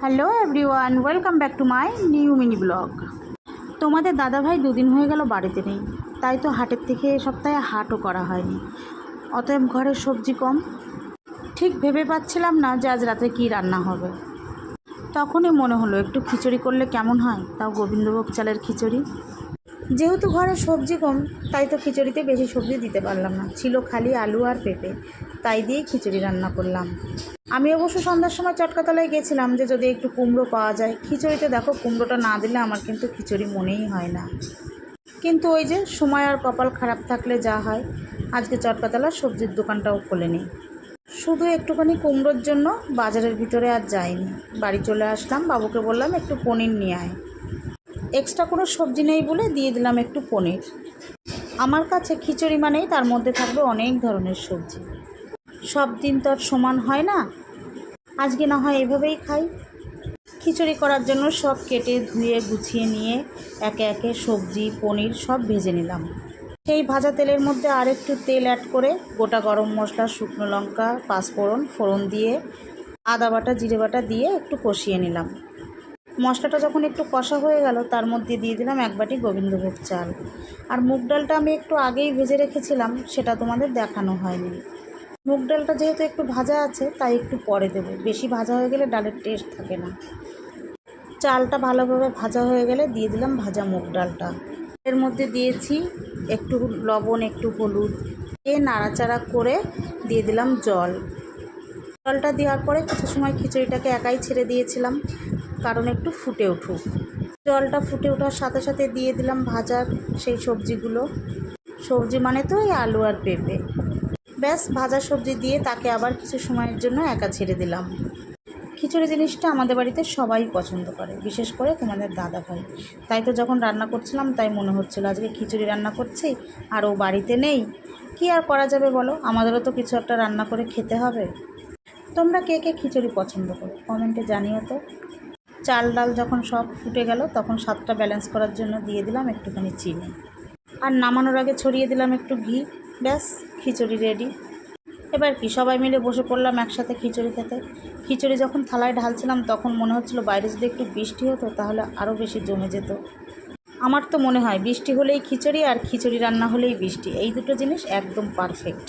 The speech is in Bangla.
Hello everyone, welcome back to my new mini blog. তোমাদের দাদাভাই দুদিন হয়ে গেল বাড়িতে নেই, তাই তো হাটের থেকে এ সপ্তাহে হাটও করা হয়নি। অতএব ঘরে সবজি কম, ঠিক ভেবে পাচ্ছিলাম না যে আজ রাতে কী রান্না হবে। তখনই মনে হলো একটু খিচুড়ি করলে কেমন হয়, তাও গোবিন্দভোগ চালের খিচুড়ি। যেহেতু ঘরে সবজি কম, তাই তো খিচুড়িতে বেশি সবজি দিতে পারলাম না, ছিল খালি আলু আর পেঁপে, তাই দিয়েই খিচুড়ি রান্না করলাম। আমি অবশ্য সন্ধ্যার সময় চটকাতলায় গেছিলাম যে যদি একটু কুমড়ো পাওয়া যায়। খিচুড়িতে দেখো কুমড়োটা না দিলে আমার কিন্তু খিচুড়ি মনেই হয় না। কিন্তু ওই যে সময় আর কপাল খারাপ থাকলে যা হয়, আজকে চটকাতলার সবজির দোকানটাও খোলেনি। শুধু একটুখানি কুমড়োর জন্য বাজারের ভিতরে আর যাইনি, বাড়ি চলে আসলাম। বাবুকে বললাম একটু পনির নিয়ে আয়। এক্সট্রা কোনো সবজি নেই বলে দিয়ে দিলাম একটু পনির। আমার কাছে খিচুড়ি মানেই তার মধ্যে থাকবে অনেক ধরনের সবজি। সব দিন তো আর সমান হয় না, আজকে না হয় এভাবেই খাই। খিচুড়ি করার জন্য সব কেটে ধুয়ে গুছিয়ে নিয়ে একে একে সবজি পনির সব ভেজে নিলাম। সেই ভাজা তেলের মধ্যে আর একটু তেল অ্যাড করে গোটা গরম মশলা, শুকনো লঙ্কা, পাঁচফোড়ন, ফোড়ন দিয়ে আদা বাটা জিরে বাটা দিয়ে একটু কষিয়ে নিলাম। মশলাটা যখন একটু কষা হয়ে গেল, তার মধ্যে দিয়ে দিলাম এক বাটি গোবিন্দভোগ চাল। আর মুগ ডালটা আমি একটু আগেই ভেজে রেখেছিলাম, সেটা তোমাদের দেখানো হয়নি। মুগ ডালটা যেহেতু একটু ভাজা আছে, তাই একটু পরে দেবো, বেশি ভাজা হয়ে গেলে ডালের টেস্ট থাকে না। চালটা ভালোভাবে ভাজা হয়ে গেলে দিয়ে দিলাম ভাজা মুগ ডালটা। এর মধ্যে দিয়েছি একটু লবণ, একটু হলুদ দিয়ে নাড়াচাড়া করে দিয়ে দিলাম জল। জলটা দেওয়ার পরে কিছু সময় খিচুড়িটাকে একাই ছেড়ে দিয়েছিলাম, কারণ একটু ফুটে উঠুক। জলটা ফুটে ওঠার সাথে সাথে দিয়ে দিলাম ভাজা সেই সবজিগুলো। সবজি মানে তো এই আলু আর পেঁপে। ব্যাস, ভাজা সবজি দিয়ে তাকে আবার কিছু সময়ের জন্য একা ছেড়ে দিলাম। খিচুড়ি জিনিসটা আমাদের বাড়িতে সবাই পছন্দ করে, বিশেষ করে তোমাদের দাদাভাই। তাই তো যখন রান্না করছিলাম, তাই মনে হচ্ছিলো আজকে খিচুড়ি রান্না করছি, আর ও বাড়িতে নেই, কি আর করা যাবে বলো, আমাদেরও তো কিছু একটা রান্না করে খেতে হবে। তোমরা কে কে খিচুড়ি পছন্দ করো কমেন্টে জানিও তো। চাল ডাল যখন সব ফুটে গেল, তখন স্বাদটা ব্যালেন্স করার জন্য দিয়ে দিলাম একটুখানি চিনি, আর নামানোর আগে ছড়িয়ে দিলাম একটু ঘি। ব্যাস, খিচুড়ি রেডি। এবার কি, সবাই মিলে বসে পড়লাম একসাথে খিচুড়ি খেতে। খিচুড়ি যখন থালায় ঢালছিলাম, তখন মনে হচ্ছিলো বাইরে যদি একটু বৃষ্টি হতো তাহলে আরও বেশি জমে যেত। আমার তো মনে হয় বৃষ্টি হলেই খিচুড়ি, আর খিচুড়ি রান্না হলেই বৃষ্টি, এই দুটো জিনিস একদম পারফেক্ট।